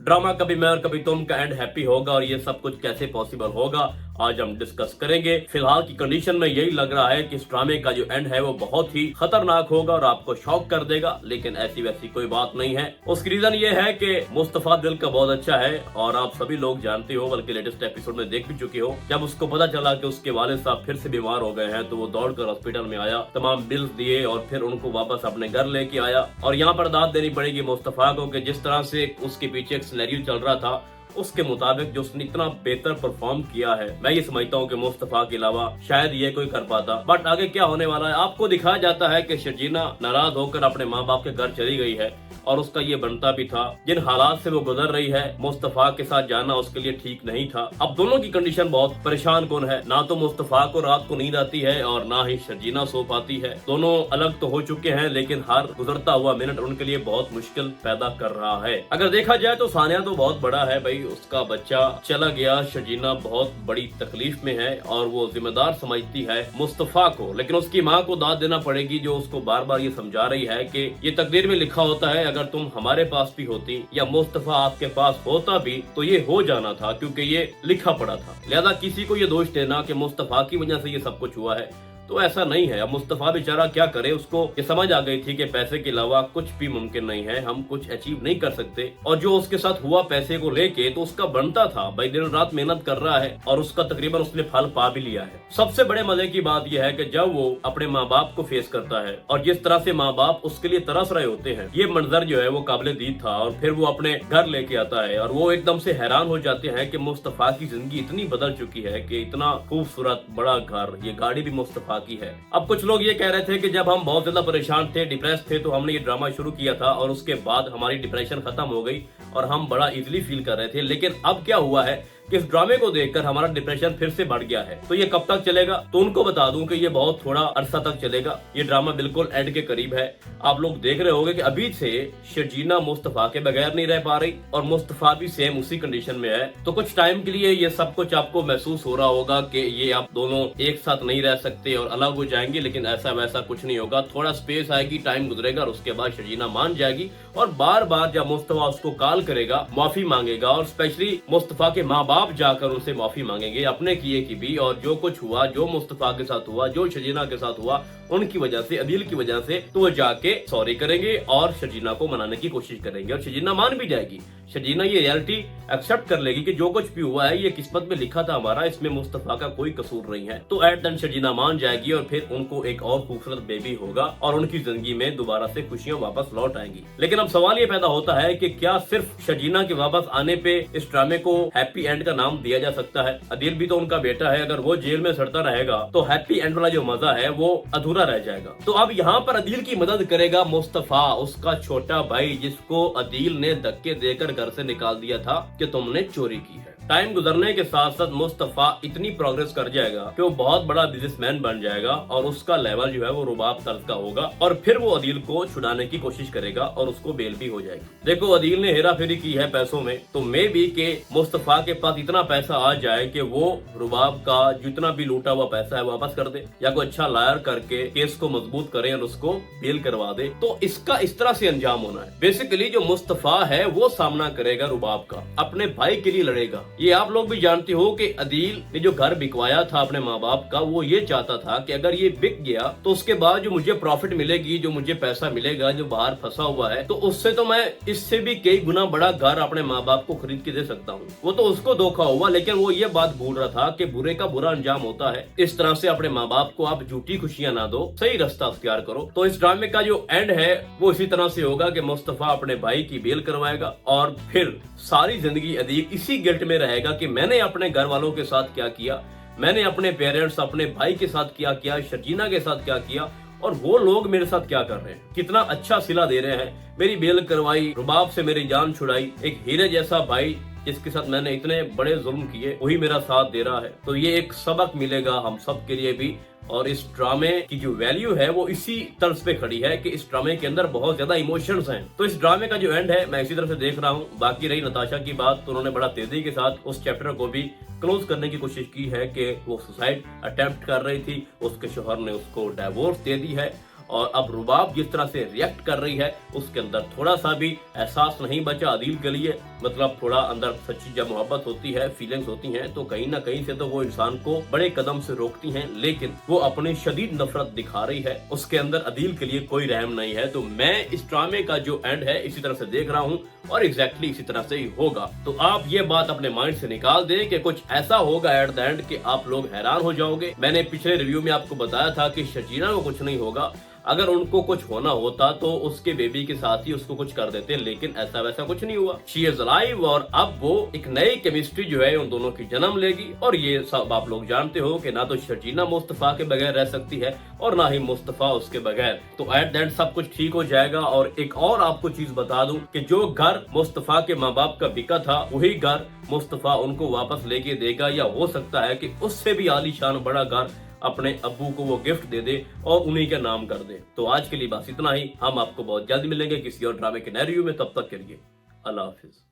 Drama कभी मैं और कभी तुम का एंड हैप्पी होगा और ये सब कुछ कैसे पॉसिबल होगा आज हम डिस्कस करेंगे। फिलहाल की कंडीशन में यही लग रहा है कि इस ड्रामे का जो एंड है वो बहुत ही खतरनाक होगा और आपको शॉक कर देगा, लेकिन ऐसी वैसी कोई बात नहीं है। उसकी रीजन ये है कि मुस्तफा दिल का बहुत अच्छा है और आप सभी लोग जानते हो, बल्कि लेटेस्ट एपिसोड में देख भी चुके हो। जब उसको पता चला कि उसके वालिद साहब फिर से बीमार हो गए हैं तो वो दौड़कर हॉस्पिटल में आया, तमाम बिल्स दिए और फिर उनको वापस अपने घर लेके आया। और यहाँ पर दाद देनी पड़ेगी मुस्तफा को कि जिस तरह से उसके पीछे एक सिनेरियो चल रहा था उसके मुताबिक जो उसने इतना बेहतर परफॉर्म किया है, मैं ये समझता हूँ कि मुस्तफा के अलावा शायद ये कोई कर पाता। बट आगे क्या होने वाला है आपको दिखाया जाता है कि शर्जीना नाराज होकर अपने माँ बाप के घर चली गई है और उसका ये बनता भी था। जिन हालात से वो गुजर रही है मुस्तफा के साथ जाना उसके लिए ठीक नहीं था। अब दोनों की कंडीशन बहुत परेशान कौन है, ना तो मुस्तफा को रात को नींद आती है और ना ही शर्जीना सो पाती है। दोनों अलग तो हो चुके हैं लेकिन हर गुजरता हुआ मिनट उनके लिए बहुत मुश्किल पैदा कर रहा है। अगर देखा जाए तो सानिया तो बहुत बड़ा है भाई, उसका बच्चा चला गया, शर्जीना बहुत बड़ी तकलीफ में है और वो जिम्मेदार समझती है मुस्तफा को, लेकिन उसकी माँ को दाद देना पड़ेगी जो उसको बार बार ये समझा रही है कि ये तकदीर में लिखा होता है, अगर तुम हमारे पास भी होती या मुस्तफा आपके पास होता भी तो ये हो जाना था क्योंकि ये लिखा पड़ा था। लिहाजा किसी को ये दोष देना कि मुस्तफा की वजह से ये सब कुछ हुआ है तो ऐसा नहीं है। अब मुस्तफा बेचारा क्या करे, उसको ये समझ आ गई थी कि पैसे के अलावा कुछ भी मुमकिन नहीं है, हम कुछ अचीव नहीं कर सकते। और जो उसके साथ हुआ पैसे को लेके तो उसका बनता था भाई, दिन रात मेहनत कर रहा है और उसका तकरीबन उसने फल पा भी लिया है। सबसे बड़े मजे की बात यह है कि जब वो अपने माँ बाप को फेस करता है और जिस तरह से माँ बाप उसके लिए तरस रहे होते हैं, ये मंजर जो है वो काबिल दीद था। और फिर वो अपने घर लेके आता है और वो एकदम से हैरान हो जाते हैं कि मुस्तफा की जिंदगी इतनी बदल चुकी है कि इतना खूबसूरत बड़ा घर, ये गाड़ी भी मुस्तफा की है। अब कुछ लोग ये कह रहे थे कि जब हम बहुत ज्यादा परेशान थे, डिप्रेस थे, तो हमने ये ड्रामा शुरू किया था और उसके बाद हमारी डिप्रेशन खत्म हो गई और हम बड़ा इजीली फील कर रहे थे। लेकिन अब क्या हुआ है कि इस ड्रामे को देखकर हमारा डिप्रेशन फिर से बढ़ गया है। तो ये कब तक चलेगा? तो उनको बता दूं कि ये बहुत थोड़ा अरसा तक चलेगा। ये ड्रामा बिल्कुल एंड के करीब है। आप लोग देख रहे होंगे कि अभी से शर्जीना मुस्तफा के बगैर नहीं रह पा रही और मुस्तफा भी सेम उसी कंडीशन में है। तो कुछ टाइम के लिए ये सब कुछ आपको महसूस हो रहा होगा कि ये आप दोनों एक साथ नहीं रह सकते और अलग हो जाएंगे, लेकिन ऐसा वैसा कुछ नहीं होगा। थोड़ा स्पेस आएगी, टाइम गुजरेगा और उसके बाद शर्जीना मान जाएगी और बार बार जब मुस्तफा उसको कॉल करेगा, माफी मांगेगा और स्पेशली मुस्तफा के माँ बाप जाकर उनसे माफी मांगेंगे अपने किए की भी। और जो कुछ हुआ, जो मुस्तफा के साथ हुआ, जो शर्जीना के साथ हुआ, उनकी वजह से, अदील की वजह से, तो वो जाके सॉरी करेंगे और शर्जीना को मनाने की कोशिश करेंगे और शर्जीना मान भी जाएगी। शर्जीना ये रियलिटी एक्सेप्ट कर लेगी कि जो कुछ भी हुआ है ये किस्मत में लिखा था हमारा, इसमें मुस्तफा का कोई कसूर नहीं है। तो एट द एंड शर्जीना मान जाएगी और फिर उनको एक और खूबसूरत बेबी होगा और उनकी जिंदगी में दोबारा से खुशियां वापस लौट आएंगी। लेकिन अब सवाल ये पैदा होता है कि क्या सिर्फ शर्जीना के वापस आने पे इस ड्रामे को हैप्पी एंड का नाम दिया जा सकता है? अदील भी तो उनका बेटा है, अगर वो जेल में सड़ता रहेगा तो हैप्पी एंड वाला जो मजा है वो अधूरा रह जाएगा। तो अब यहाँ पर अदील की मदद करेगा मुस्तफा, उसका छोटा भाई, जिसको अदील ने धक्के देकर घर से निकाल दिया था कि तुमने चोरी की है। टाइम गुजरने के साथ साथ मुस्तफा इतनी प्रोग्रेस कर जाएगा कि वो बहुत बड़ा बिजनेसमैन बन जाएगा और उसका लेवल जो है वो रुबाब तर्ज का होगा और फिर वो अदील को छुड़ाने की कोशिश करेगा और उसको बेल भी हो जाएगी। देखो अदील ने हेरा फेरी की है पैसों में, तो मे भी के मुस्तफा के पास इतना पैसा आ जाए कि वो रुबाब का जितना भी लूटा हुआ पैसा है वापस कर दे या कोई अच्छा लायर करके केस को मजबूत करे और उसको बेल करवा दे। तो इसका इस तरह से अंजाम होना है। बेसिकली जो मुस्तफा है वो सामना करेगा रुबाब का, अपने भाई के लिए लड़ेगा। ये आप लोग भी जानते हो कि अदील ने जो घर बिकवाया था अपने माँ बाप का, वो ये चाहता था कि अगर ये बिक गया तो उसके बाद जो मुझे प्रॉफिट मिलेगी, जो मुझे पैसा मिलेगा जो बाहर फंसा हुआ है, तो उससे तो मैं इससे भी कई गुना बड़ा घर अपने माँ बाप को खरीद के दे सकता हूँ। वो तो उसको धोखा हुआ, लेकिन वो ये बात भूल रहा था कि बुरे का बुरा अंजाम होता है। इस तरह से अपने माँ बाप को आप झूठी खुशियां ना दो, सही रास्ता अख्तियार करो। तो इस ड्रामे का जो एंड है वो इसी तरह से होगा कि मुस्तफा अपने भाई की बेल करवाएगा और फिर सारी जिंदगी अदील इसी गिल्ट में रहेगा कि मैंने अपने घर वालों के साथ क्या किया, मैंने अपने पेरेंट्स, अपने भाई के साथ क्या किया, शर्जीना के साथ क्या किया और वो लोग मेरे साथ क्या कर रहे हैं, कितना अच्छा सिला दे रहे हैं, मेरी बेल करवाई, रुबाब से मेरी जान छुड़ाई, एक हीरे जैसा भाई जिसके साथ मैंने इतने बड़े जुल्म किए वही मेरा साथ दे रहा है। तो ये एक सबक मिलेगा हम सब के लिए भी और इस ड्रामे की जो वैल्यू है वो इसी तर्ज पे खड़ी है कि इस ड्रामे के अंदर बहुत ज्यादा इमोशंस हैं। तो इस ड्रामे का जो एंड है मैं इसी तरह से देख रहा हूँ। बाकी रही नताशा की बात, तो उन्होंने बड़ा तेजी के साथ उस चैप्टर को भी क्लोज करने की कोशिश की है कि वो सुसाइड अटेम्प्ट कर रही थी, उसके शोहर ने उसको डाइवोर्स दे दी है اور اب रुबाब जिस तरह से रिएक्ट कर रही है उसके अंदर थोड़ा सा भी एहसास नहीं बचा अदील के लिए। मतलब थोड़ा अंदर सच्ची जब मोहब्बत होती है, फीलिंग्स होती हैं, तो कहीं ना कहीं से तो वो इंसान को बड़े कदम से रोकती हैं, लेकिन वो अपनी शदीद नफरत दिखा रही है। उसके अंदर अदील के लिए कोई रहम नहीं है। तो मैं इस ड्रामे का जो एंड है इसी तरह से देख रहा हूँ और एग्जैक्टली इसी तरह से ही होगा। तो आप ये बात अपने माइंड से निकाल दें कि कुछ ऐसा होगा एट द एंड कि आप लोग हैरान हो जाओगे। मैंने पिछले रिव्यू में आपको बताया था कि शकीना को कुछ नहीं होगा, अगर उनको कुछ होना होता तो उसके बेबी के साथ ही उसको कुछ कर देते, लेकिन ऐसा वैसा कुछ नहीं हुआ। शी इज अलाइव और अब वो एक नई केमिस्ट्री जो है उन दोनों की जन्म लेगी। और ये सब आप लोग जानते हो कि ना तो शर्जीना मुस्तफा के बगैर रह सकती है और ना ही मुस्तफा उसके बगैर। तो एट द एंड सब कुछ ठीक हो जाएगा। और एक और आपको चीज बता दूं कि जो घर मुस्तफा के माँ बाप का बिका था वही घर मुस्तफा उनको वापस लेके देगा, या हो सकता है कि उससे भी आलीशान बड़ा घर अपने अब्बू को वो गिफ्ट दे दे और उन्हीं के नाम कर दे। तो आज के लिए बस इतना ही। हम आपको बहुत जल्द मिलेंगे किसी और ड्रामे के नए रिव्यू में। तब तक के लिए अल्लाह हाफिज।